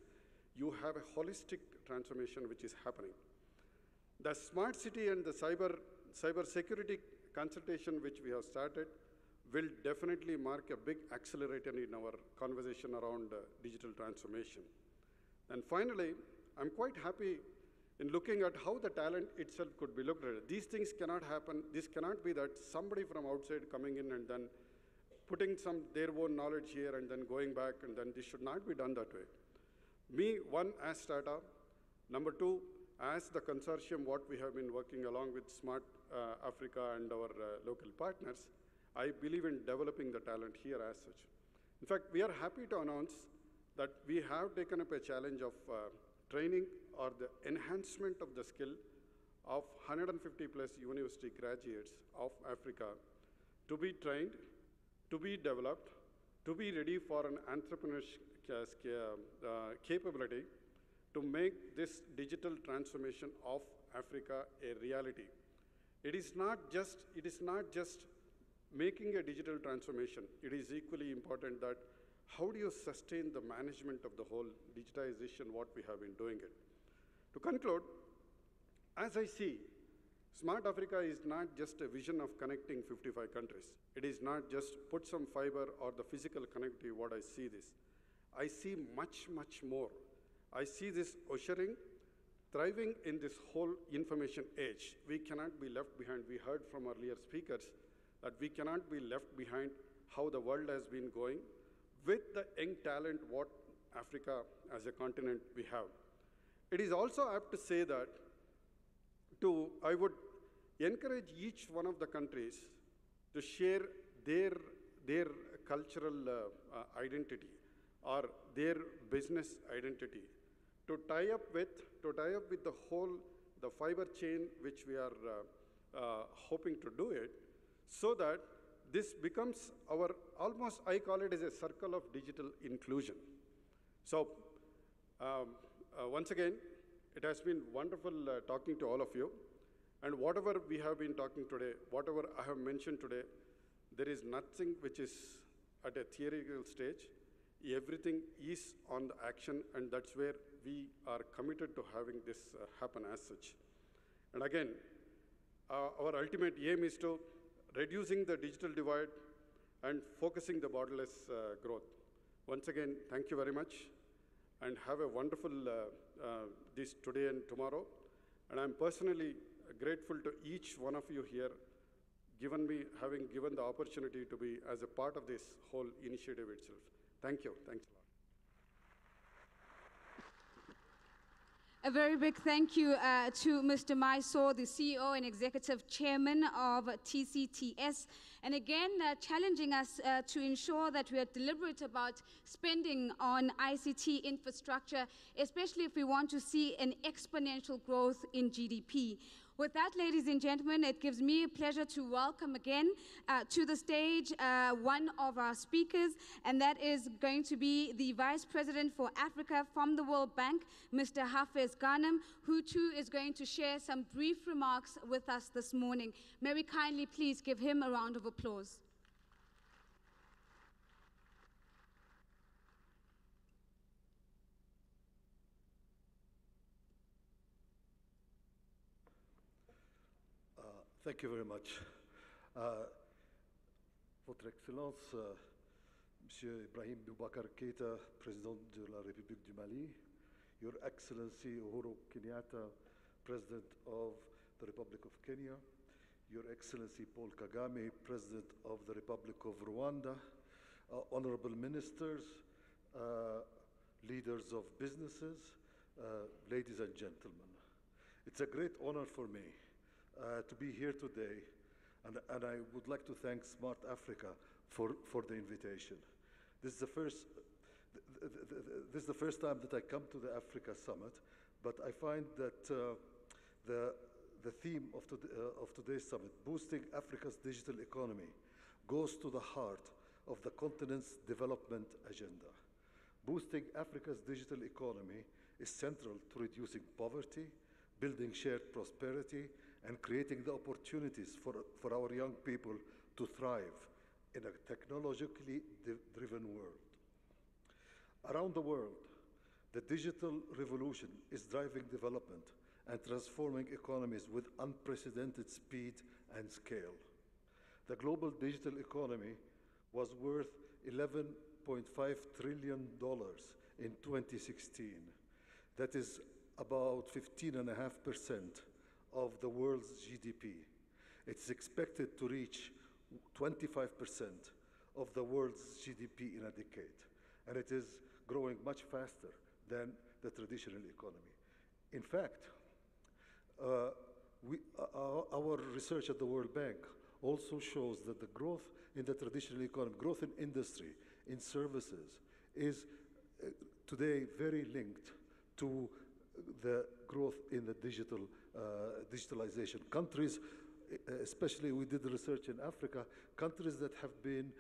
you have a holistic transformation which is happening. The smart city and the cyber security consultation which we have started will definitely mark a big accelerator in our conversation around digital transformation. And finally, I'm quite happy in looking at how the talent itself could be looked at. These things cannot happen. This cannot be that somebody from outside coming in and then putting their own knowledge here and then going back, and then this should not be done that way. Me, one, as Tata. Number two, as the consortium, what we have been working along with Smart Africa and our local partners, I believe in developing the talent here as such. In fact, we are happy to announce that we have taken up a challenge of training or the enhancement of the skill of 150 plus university graduates of Africa to be trained, to be developed, to be ready for an entrepreneurship capability to make this digital transformation of Africa a reality. It is not just making a digital transformation. It is equally important that how do you sustain the management of the whole digitization, what we have been doing it. To conclude, as I see, Smart Africa is not just a vision of connecting 55 countries. It is not just put some fiber or the physical connectivity, what I see this. I see much, much more. I see this ushering, thriving in this whole information age. We cannot be left behind. We heard from earlier speakers that we cannot be left behind how the world has been going with the young talent what Africa as a continent we have. It is also apt to say that I would encourage each one of the countries to share their cultural identity or their business identity, to tie up with the fiber chain which we are hoping to do it, so that this becomes our almost, I call it as a circle of digital inclusion. So once again, it has been wonderful talking to all of you. And whatever we have been talking today, whatever I have mentioned today, there is nothing which is at a theoretical stage. Everything is on the action, and that's where we are committed to having this happen as such. And again, our ultimate aim is to reducing the digital divide and focusing the borderless growth. Once again, thank you very much, and have a wonderful this today and tomorrow. And I'm personally grateful to each one of you here, having given the opportunity to be as a part of this whole initiative itself. Thank you. Thanks a lot. A very big thank you to Mr. Mysore, the CEO and Executive Chairman of TCTS, and again challenging us to ensure that we are deliberate about spending on ICT infrastructure, especially if we want to see an exponential growth in GDP. With that, ladies and gentlemen, it gives me a pleasure to welcome again to the stage one of our speakers, and that is going to be the Vice President for Africa from the World Bank, Mr. Hafez Ghanem, who too is going to share some brief remarks with us this morning. May we kindly please give him a round of applause. Thank you very much. Votre Excellence, Monsieur Ibrahim Boubacar Keïta, Président de la République du Mali, Your Excellency Uhuru Kenyatta, President of the Republic of Kenya, Your Excellency Paul Kagame, President of the Republic of Rwanda, Honorable Ministers, leaders of businesses, ladies and gentlemen. It's a great honor for me to be here today, and I would like to thank Smart Africa for the invitation. This is the first time that I come to the Africa Summit, but I find that the theme of today's summit, boosting Africa's digital economy, goes to the heart of the continent's development agenda. Boosting Africa's digital economy is central to reducing poverty, building shared prosperity, and creating the opportunities for our young people to thrive in a technologically driven world. Around the world, the digital revolution is driving development and transforming economies with unprecedented speed and scale. The global digital economy was worth $11.5 trillion in 2016. That is about 15.5% of the world's GDP. It's expected to reach 25% of the world's GDP in a decade, and it is growing much faster than the traditional economy. In fact, our research at the World Bank also shows that the growth in the traditional economy, growth in industry, in services, is today very linked to the growth in the digitalization. Countries, especially we did research in Africa, countries that have been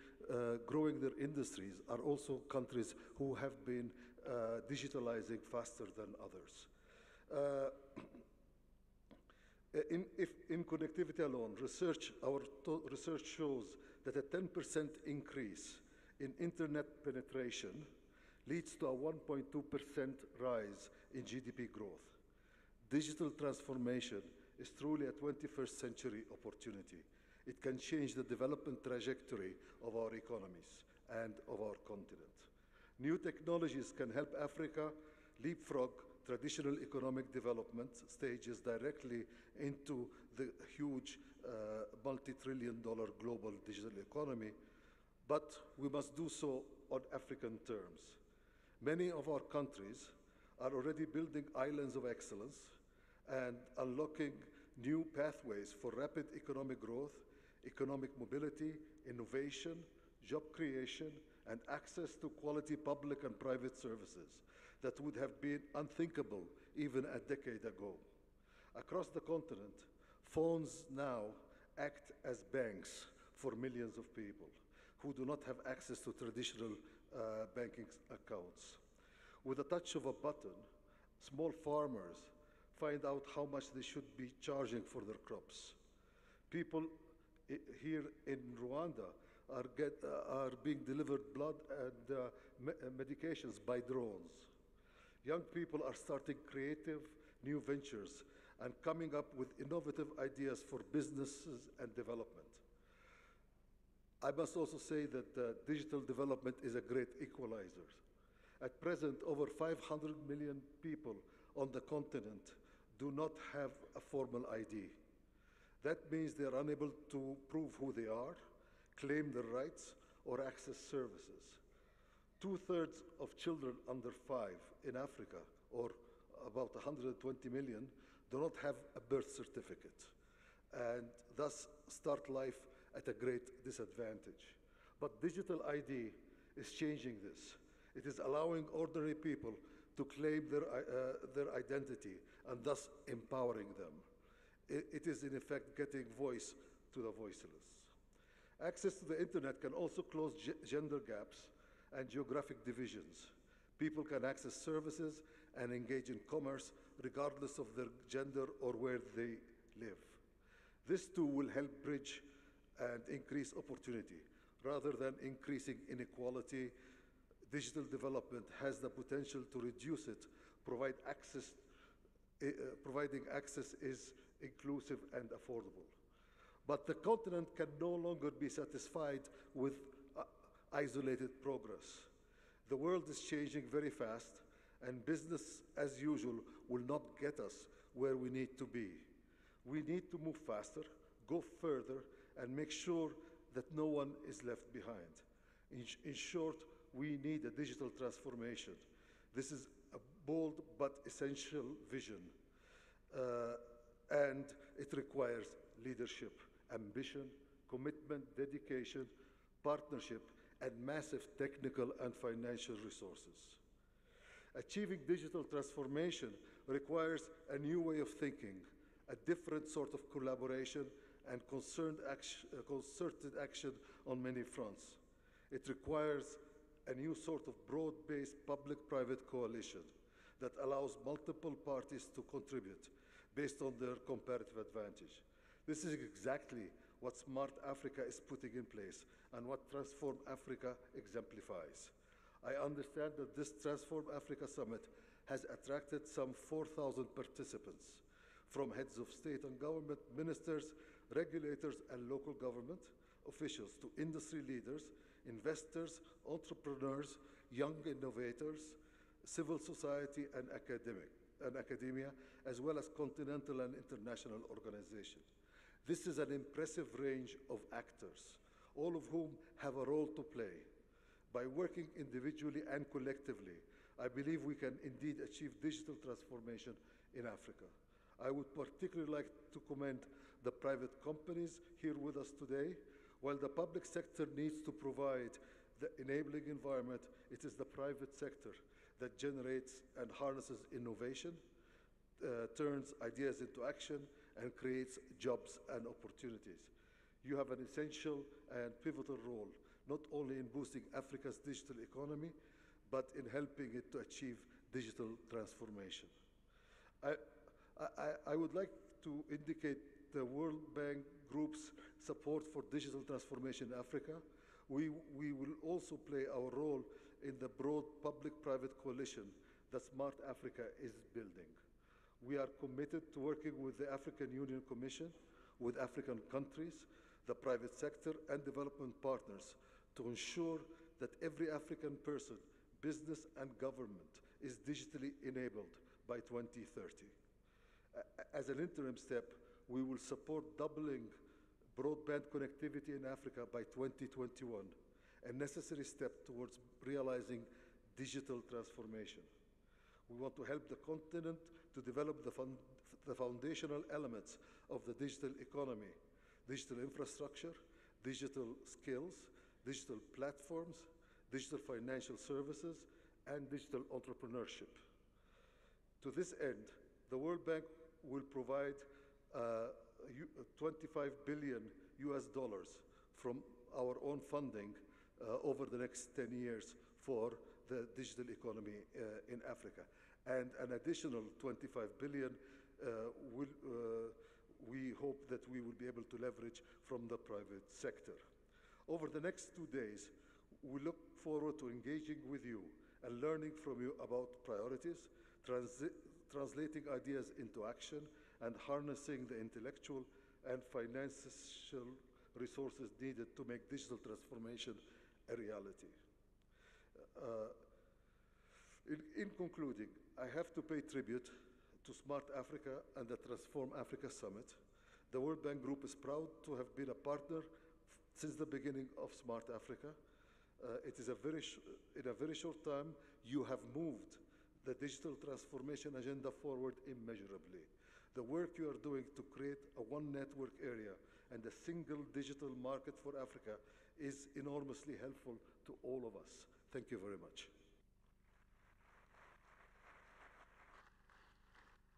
growing their industries are also countries who have been digitalizing faster than others. In connectivity alone, our research shows that a 10% increase in internet penetration leads to a 1.2% rise in GDP growth. Digital transformation is truly a 21st century opportunity. It can change the development trajectory of our economies and of our continent. New technologies can help Africa leapfrog traditional economic development stages directly into the huge multi-trillion-dollar global digital economy, but we must do so on African terms. Many of our countries are already building islands of excellence and unlocking new pathways for rapid economic growth, economic mobility, innovation, job creation, and access to quality public and private services that would have been unthinkable even a decade ago. Across the continent, phones now act as banks for millions of people who do not have access to traditional banking accounts. With a touch of a button, small farmers find out how much they should be charging for their crops. People here in Rwanda are being delivered blood and medications by drones. Young people are starting creative new ventures and coming up with innovative ideas for businesses and development. I must also say that digital development is a great equalizer. At present, over 500 million people on the continent do not have a formal ID. That means they are unable to prove who they are, claim their rights, or access services. 2/3 of children under 5 in Africa, or about 120 million, do not have a birth certificate, and thus start life at a great disadvantage. But digital ID is changing this. It is allowing ordinary people to claim their identity and thus empowering them. It is in effect getting voice to the voiceless. Access to the internet can also close gender gaps and geographic divisions. People can access services and engage in commerce regardless of their gender or where they live. This too will help bridge and increase opportunity. Rather than increasing inequality, digital development has the potential to reduce it, providing access is inclusive and affordable. But the continent can no longer be satisfied with isolated progress. The world is changing very fast, and business as usual will not get us where we need to be. We need to move faster, go further, and make sure that no one is left behind. In short, we need a digital transformation. This is a bold but essential vision, and it requires leadership, ambition, commitment, dedication, partnership, and massive technical and financial resources. Achieving digital transformation requires a new way of thinking, a different sort of collaboration, and concerted action on many fronts. It requires a new sort of broad-based public-private coalition that allows multiple parties to contribute. based on their comparative advantage. This is exactly what Smart Africa is putting in place and what Transform Africa exemplifies. I understand that this Transform Africa Summit has attracted some 4,000 participants, from heads of state and government, ministers, regulators, and local government officials to industry leaders, investors, entrepreneurs, young innovators, civil society, and academia, as well as continental and international organizations. This is an impressive range of actors, all of whom have a role to play. By working individually and collectively, I believe we can indeed achieve digital transformation in Africa. I would particularly like to commend the private companies here with us today. While the public sector needs to provide the enabling environment, it is the private sector that generates and harnesses innovation, turns ideas into action, and creates jobs and opportunities. You have an essential and pivotal role, not only in boosting Africa's digital economy, but in helping it to achieve digital transformation. I would like to indicate the World Bank Group's support for digital transformation in Africa. We will also play our role in the broad public-private coalition that Smart Africa is building. We are committed to working with the African Union Commission, with African countries, the private sector, and development partners to ensure that every African person, business, and government is digitally enabled by 2030. As an interim step, we will support doubling broadband connectivity in Africa by 2021, a necessary step towards realizing digital transformation. We want to help the continent to develop the foundational elements of the digital economy, digital infrastructure, digital skills, digital platforms, digital financial services, and digital entrepreneurship. To this end, the World Bank will provide $25 billion from our own funding over the next 10 years for the digital economy in Africa. And an additional $25 billion we hope that we will be able to leverage from the private sector. Over the next 2 days, we look forward to engaging with you and learning from you about priorities, translating ideas into action, and harnessing the intellectual and financial resources needed to make digital transformation a reality. In concluding, I have to pay tribute to Smart Africa and the Transform Africa Summit. The World Bank Group is proud to have been a partner since the beginning of Smart Africa. It is in a very short time, you have moved the digital transformation agenda forward immeasurably. The work you are doing to create a one network area and a single digital market for Africa is enormously helpful to all of us. Thank you very much.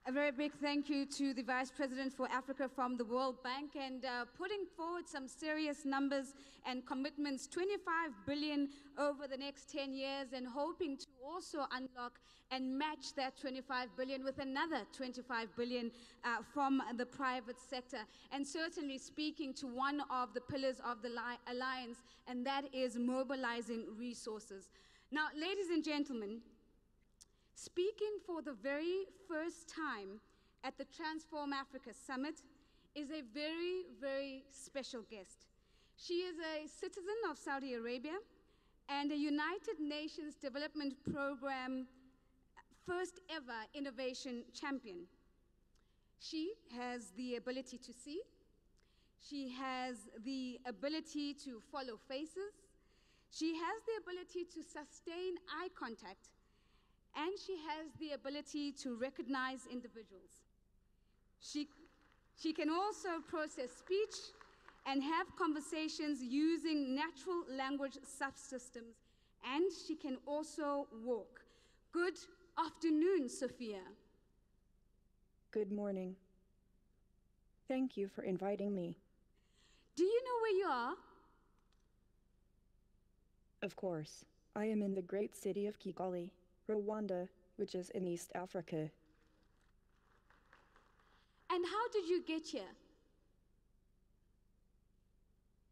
A very big thank you to the Vice President for Africa from the World Bank, and putting forward some serious numbers and commitments, 25 billion over the next 10 years, and hoping to also unlock and match that 25 billion with another 25 billion from the private sector. And certainly speaking to one of the pillars of the alliance, and that is mobilizing resources. Now, ladies and gentlemen, speaking for the very first time at the Transform Africa Summit is a very, very special guest. She is a citizen of Saudi Arabia and a United Nations Development Program first ever innovation champion. She has the ability to see. She has the ability to follow faces. She has the ability to sustain eye contact, and she has the ability to recognize individuals. She can also process speech and have conversations using natural language subsystems, and she can also walk. Good afternoon, Sophia. Good morning. Thank you for inviting me. Do you know where you are? Of course. I am in the great city of Kigali, Rwanda, which is in East Africa. And how did you get here?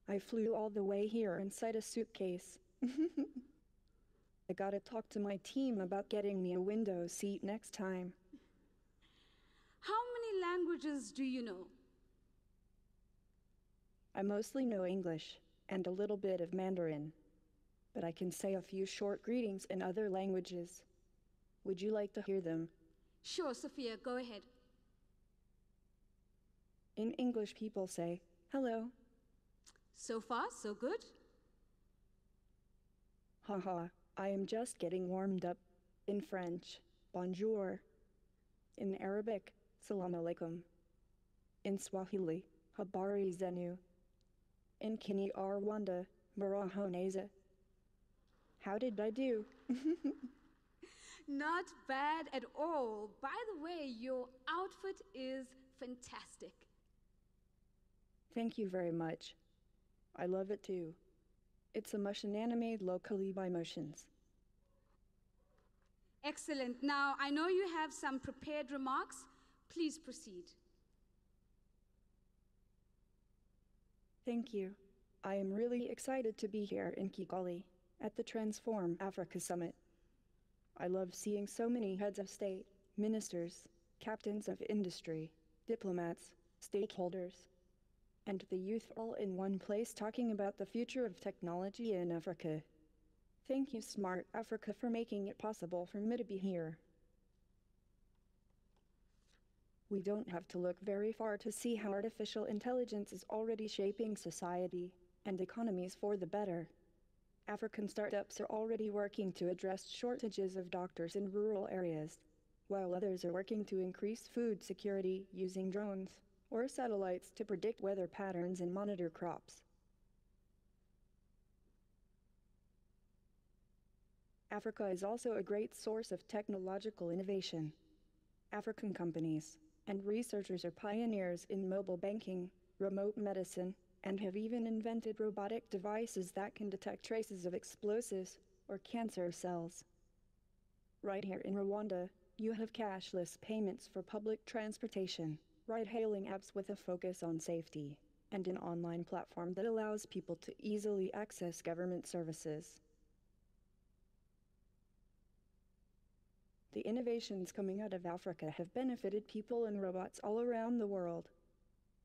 I flew all the way here inside a suitcase. I gotta talk to my team about getting me a window seat next time. How many languages do you know? I mostly know English and a little bit of Mandarin, but I can say a few short greetings in other languages. Would you like to hear them? Sure, Sophia, go ahead. In English, people say, hello. So far, so good. Haha, I am just getting warmed up. In French, bonjour. In Arabic, salam alaikum. In Swahili, habari zenu. In Kinyarwanda, muraho. How did I do? Not bad at all. By the way, your outfit is fantastic. Thank you very much. I love it too. It's a Mushinana made locally by Motions. Excellent. Now, I know you have some prepared remarks. Please proceed. Thank you. I am really excited to be here in Kigali at the Transform Africa Summit. I love seeing so many heads of state, ministers, captains of industry, diplomats, stakeholders, and the youth all in one place talking about the future of technology in Africa. Thank you, Smart Africa, for making it possible for me to be here. We don't have to look very far to see how artificial intelligence is already shaping society and economies for the better. African startups are already working to address shortages of doctors in rural areas, while others are working to increase food security using drones or satellites to predict weather patterns and monitor crops. Africa is also a great source of technological innovation. African companies and researchers are pioneers in mobile banking, remote medicine, and have even invented robotic devices that can detect traces of explosives or cancer cells. Right here in Rwanda, you have cashless payments for public transportation, ride-hailing apps with a focus on safety, and an online platform that allows people to easily access government services. The innovations coming out of Africa have benefited people and robots all around the world.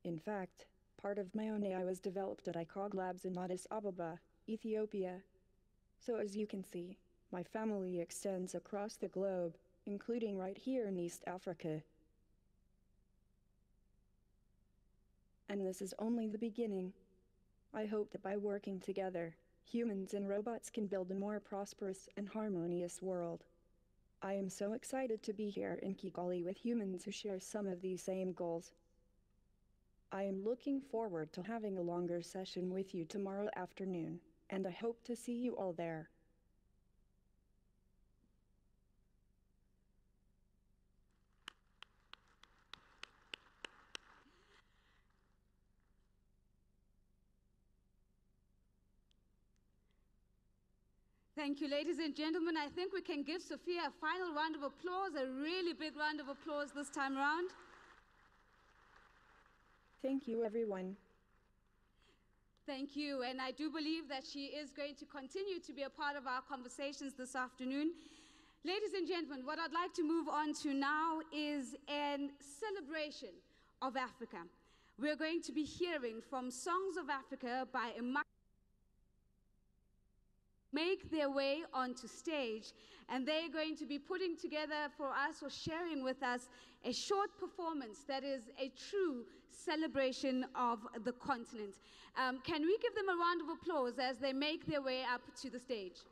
In fact, part of my own AI was developed at ICOG Labs in Addis Ababa, Ethiopia. So as you can see, my family extends across the globe, including right here in East Africa. And this is only the beginning. I hope that by working together, humans and robots can build a more prosperous and harmonious world. I am so excited to be here in Kigali with humans who share some of these same goals. I am looking forward to having a longer session with you tomorrow afternoon, and I hope to see you all there. Thank you, ladies and gentlemen. I think we can give Sophia a final round of applause, a really big round of applause this time around. Thank you, everyone. Thank you, and I do believe that she is going to continue to be a part of our conversations this afternoon. Ladies and gentlemen, what I'd like to move on to now is a celebration of Africa. We're going to be hearing from Songs of Africa by a make their way onto stage, and they're going to be putting together for us or sharing with us a short performance that is a true celebration of the continent. Can we give them a round of applause as they make their way up to the stage?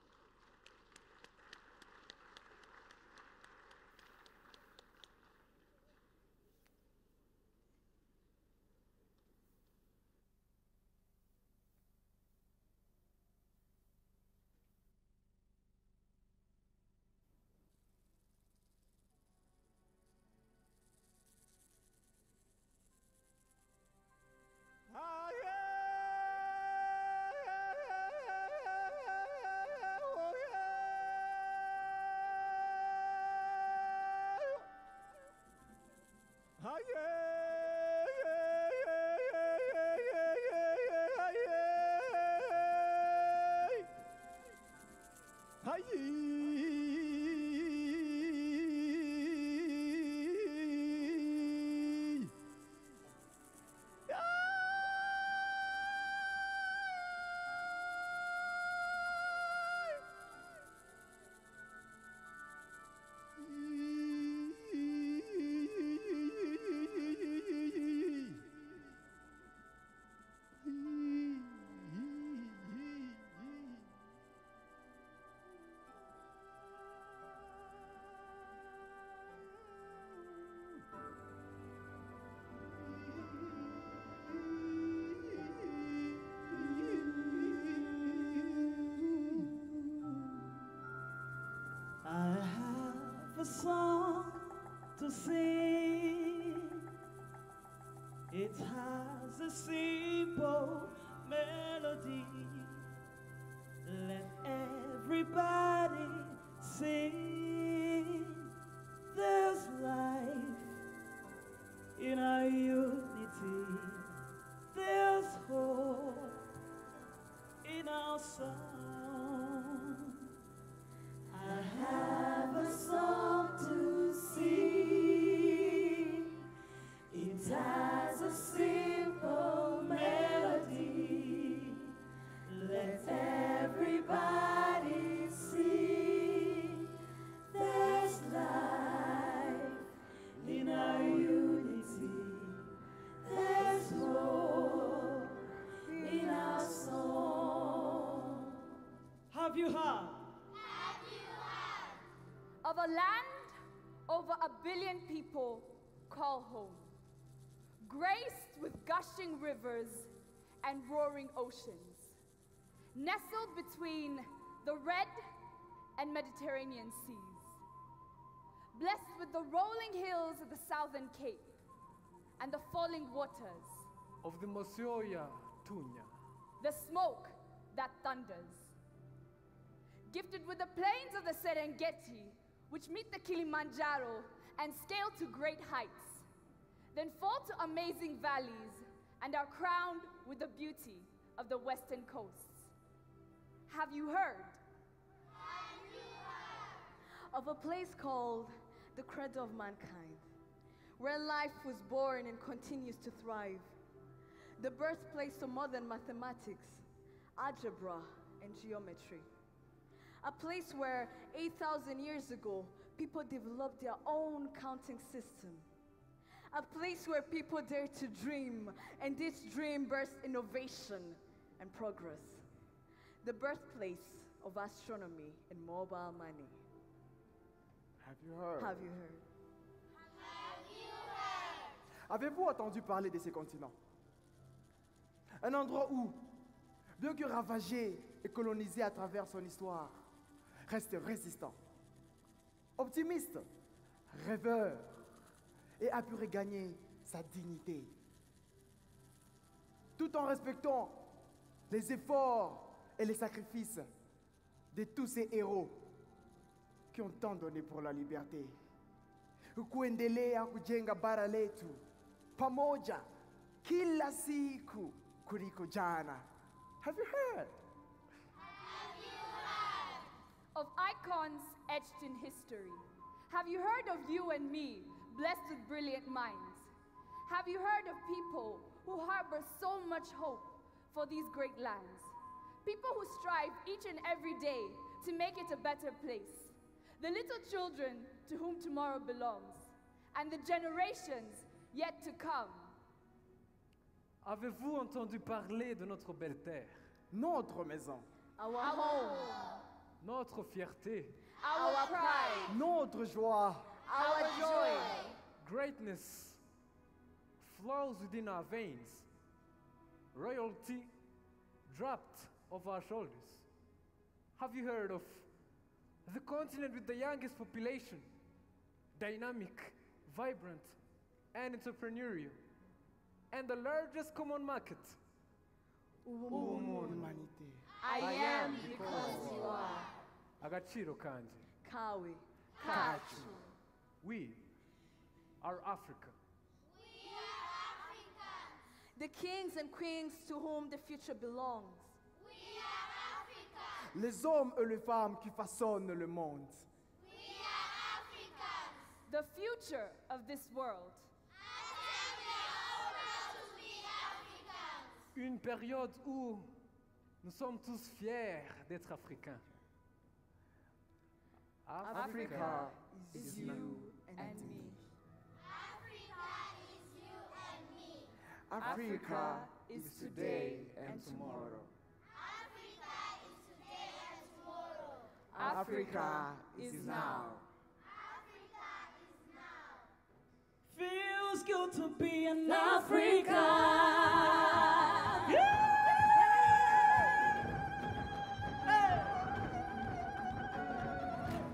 to sing. It has a simple melody. Let everybody sing. There's life in our unity. There's hope in our song. I have a song to sing. It has a simple melody. Let everybody sing. There's life in our unity. There's hope in our song. Have you heard? Of a land over 1 billion people call home, graced with gushing rivers and roaring oceans, nestled between the Red and Mediterranean seas, blessed with the rolling hills of the Southern Cape and the falling waters of the Mosioya Tunya, the smoke that thunders, gifted with the plains of the Serengeti, which meet the Kilimanjaro and scale to great heights, then fall to amazing valleys and are crowned with the beauty of the western coasts. Have you heard? Of a place called the cradle of mankind, where life was born and continues to thrive, the birthplace of modern mathematics, algebra, and geometry. A place where 8,000 years ago, people developed their own counting system. A place where people dared to dream, and this dream birthed innovation and progress. The birthplace of astronomy and mobile money. Have you heard? Have you heard? Avez-vous entendu parler de ces continents? Un endroit où, bien que ravagé et colonisé à travers son histoire, reste résistant, optimiste, rêveur et a pu regagner sa dignité. Tout en respectant les efforts et les sacrifices de tous ces héros qui ont tant donné pour la liberté. Kuendelea kujenga bara letu pamoja kila siku kuliko jana. Have you heard? Of icons etched in history. Have you heard of you and me, blessed with brilliant minds? Have you heard of people who harbor so much hope for these great lands? People who strive each and every day to make it a better place. The little children to whom tomorrow belongs, and the generations yet to come. Avez-vous entendu parler de notre belle terre? Notre maison. Our home. Notre fierté. Our pride. Notre joie. Our joy. Greatness flows within our veins. Royalty dropped off our shoulders. Have you heard of the continent with the youngest population? Dynamic, vibrant, and entrepreneurial. And the largest common market. Humanité. I am because you are. Agaciro kanje. Kawi. Kachu. We are Africa. We are Africans. The kings and queens to whom the future belongs. We are Africans. Les hommes et les femmes qui façonnent le monde. We are Africans. The future of this world. Une période où nous sommes tous fiers d'être africains. Africa is you and me. Africa is you and me. Africa is today and tomorrow. Africa is today and tomorrow. Africa is now. Africa is now. Feels good to be in Africa.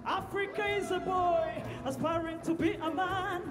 Africa is a boy aspiring to be a man.